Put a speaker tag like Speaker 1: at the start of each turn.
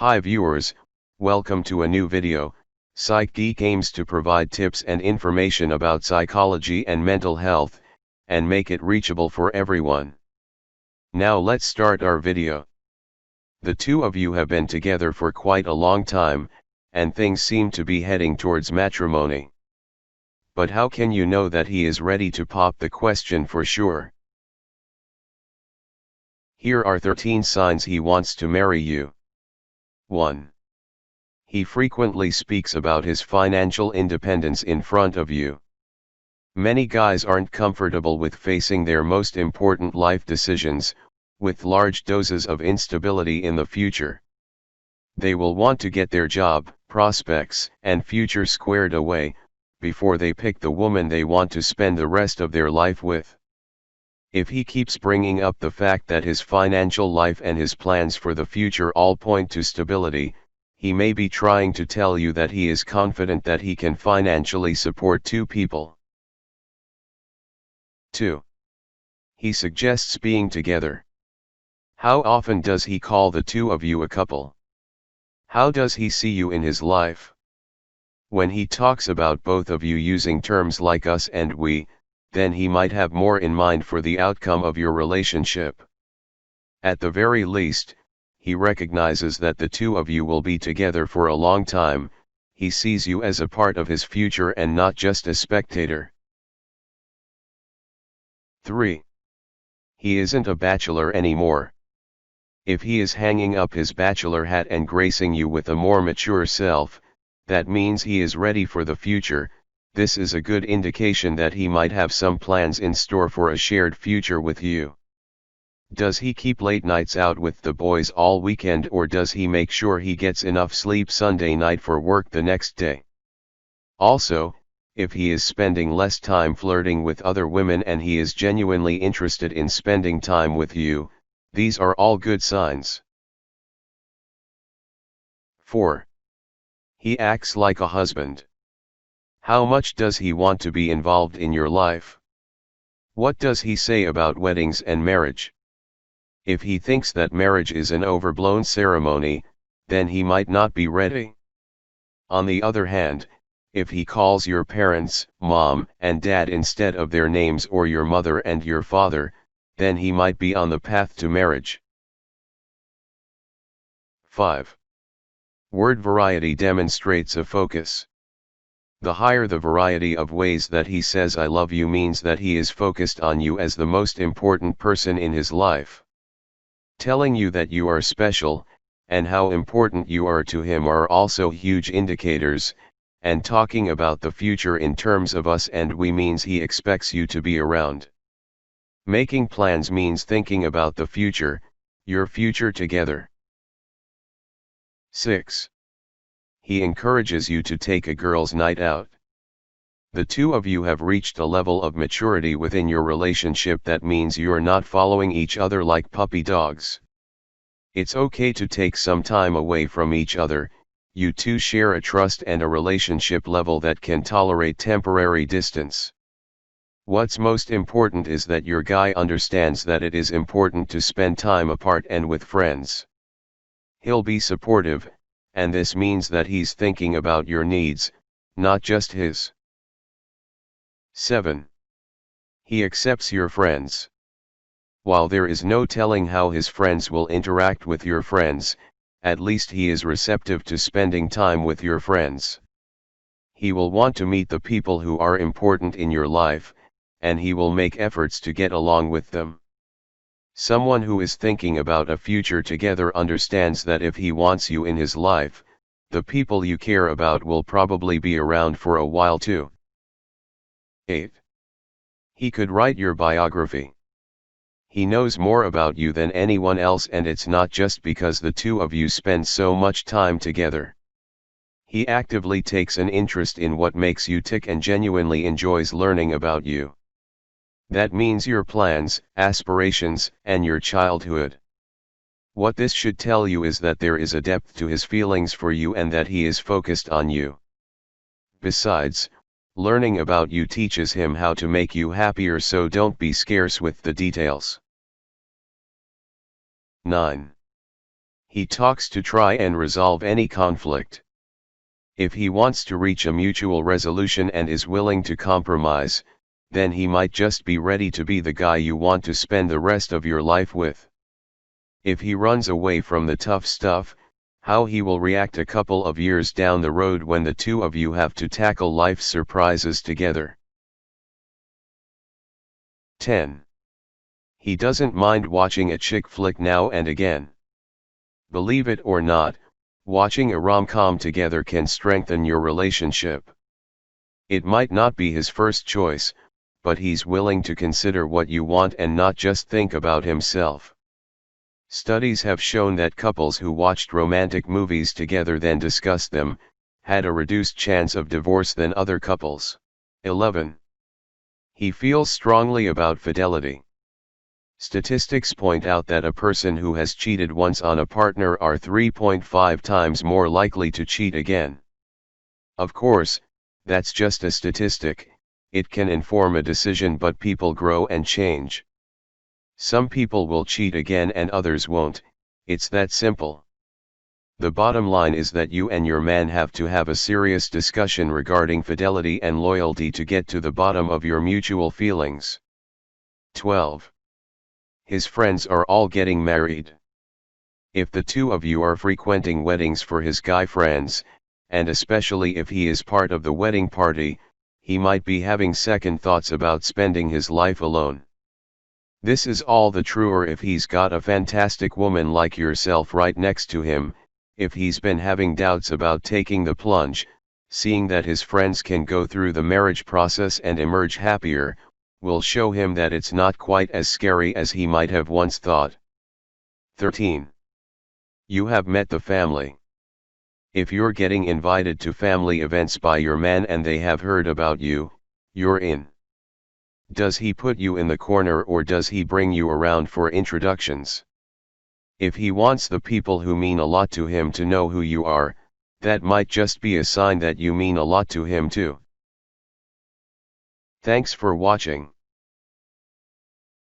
Speaker 1: Hi viewers, welcome to a new video. PsychGeek aims to provide tips and information about psychology and mental health, and make it reachable for everyone. Now let's start our video. The two of you have been together for quite a long time, and things seem to be heading towards matrimony. But how can you know that he is ready to pop the question for sure? Here are 13 signs he wants to marry you. 1. He frequently speaks about his financial independence in front of you. Many guys aren't comfortable with facing their most important life decisions, with large doses of instability in the future. They will want to get their job, prospects, and future squared away, before they pick the woman they want to spend the rest of their life with. If he keeps bringing up the fact that his financial life and his plans for the future all point to stability, he may be trying to tell you that he is confident that he can financially support two people. 2. He suggests being together. How often does he call the two of you a couple? How does he see you in his life? When he talks about both of you using terms like us and we, then he might have more in mind for the outcome of your relationship. At the very least, he recognizes that the two of you will be together for a long time. He sees you as a part of his future and not just a spectator. 3. He isn't a bachelor anymore. If he is hanging up his bachelor hat and gracing you with a more mature self, that means he is ready for the future. This is a good indication that he might have some plans in store for a shared future with you. Does he keep late nights out with the boys all weekend, or does he make sure he gets enough sleep Sunday night for work the next day? Also, if he is spending less time flirting with other women and he is genuinely interested in spending time with you, these are all good signs. 4. He acts like a husband. How much does he want to be involved in your life? What does he say about weddings and marriage? If he thinks that marriage is an overblown ceremony, then he might not be ready. On the other hand, if he calls your parents mom and dad instead of their names, or your mother and your father, then he might be on the path to marriage. 5. Word variety demonstrates a focus. The higher the variety of ways that he says I love you means that he is focused on you as the most important person in his life. Telling you that you are special, and how important you are to him are also huge indicators, and talking about the future in terms of us and we means he expects you to be around. Making plans means thinking about the future, your future together. 6. He encourages you to take a girls' night out. The two of you have reached a level of maturity within your relationship that means you're not following each other like puppy dogs. It's okay to take some time away from each other. You two share a trust and a relationship level that can tolerate temporary distance. What's most important is that your guy understands that it is important to spend time apart and with friends. He'll be supportive, and this means that he's thinking about your needs, not just his. 7. He accepts your friends. While there is no telling how his friends will interact with your friends, at least he is receptive to spending time with your friends. He will want to meet the people who are important in your life, and he will make efforts to get along with them. Someone who is thinking about a future together understands that if he wants you in his life, the people you care about will probably be around for a while too. 8. He could write your biography. He knows more about you than anyone else, and it's not just because the two of you spend so much time together. He actively takes an interest in what makes you tick and genuinely enjoys learning about you. That means your plans, aspirations, and your childhood. What this should tell you is that there is a depth to his feelings for you and that he is focused on you. Besides, learning about you teaches him how to make you happier, so don't be scarce with the details. 9. He talks to try and resolve any conflict. If he wants to reach a mutual resolution and is willing to compromise, then he might just be ready to be the guy you want to spend the rest of your life with. If he runs away from the tough stuff, how he will react a couple of years down the road when the two of you have to tackle life's surprises together. 10. He doesn't mind watching a chick flick now and again. Believe it or not, watching a rom-com together can strengthen your relationship. It might not be his first choice, but he's willing to consider what you want and not just think about himself. Studies have shown that couples who watched romantic movies together then discussed them, had a reduced chance of divorce than other couples. 11. He feels strongly about fidelity. Statistics point out that a person who has cheated once on a partner are 3.5 times more likely to cheat again. Of course, that's just a statistic, it can inform a decision, but people grow and change. Some people will cheat again and others won't, it's that simple. The bottom line is that you and your man have to have a serious discussion regarding fidelity and loyalty to get to the bottom of your mutual feelings. 12. His friends are all getting married. If the two of you are frequenting weddings for his guy friends, and especially if he is part of the wedding party, he might be having second thoughts about spending his life alone. This is all the truer if he's got a fantastic woman like yourself right next to him. If he's been having doubts about taking the plunge, seeing that his friends can go through the marriage process and emerge happier, will show him that it's not quite as scary as he might have once thought. 13. You have met the family. If you're getting invited to family events by your man and they have heard about you, you're in. Does he put you in the corner or does he bring you around for introductions? If he wants the people who mean a lot to him to know who you are, that might just be a sign that you mean a lot to him too. Thanks for watching.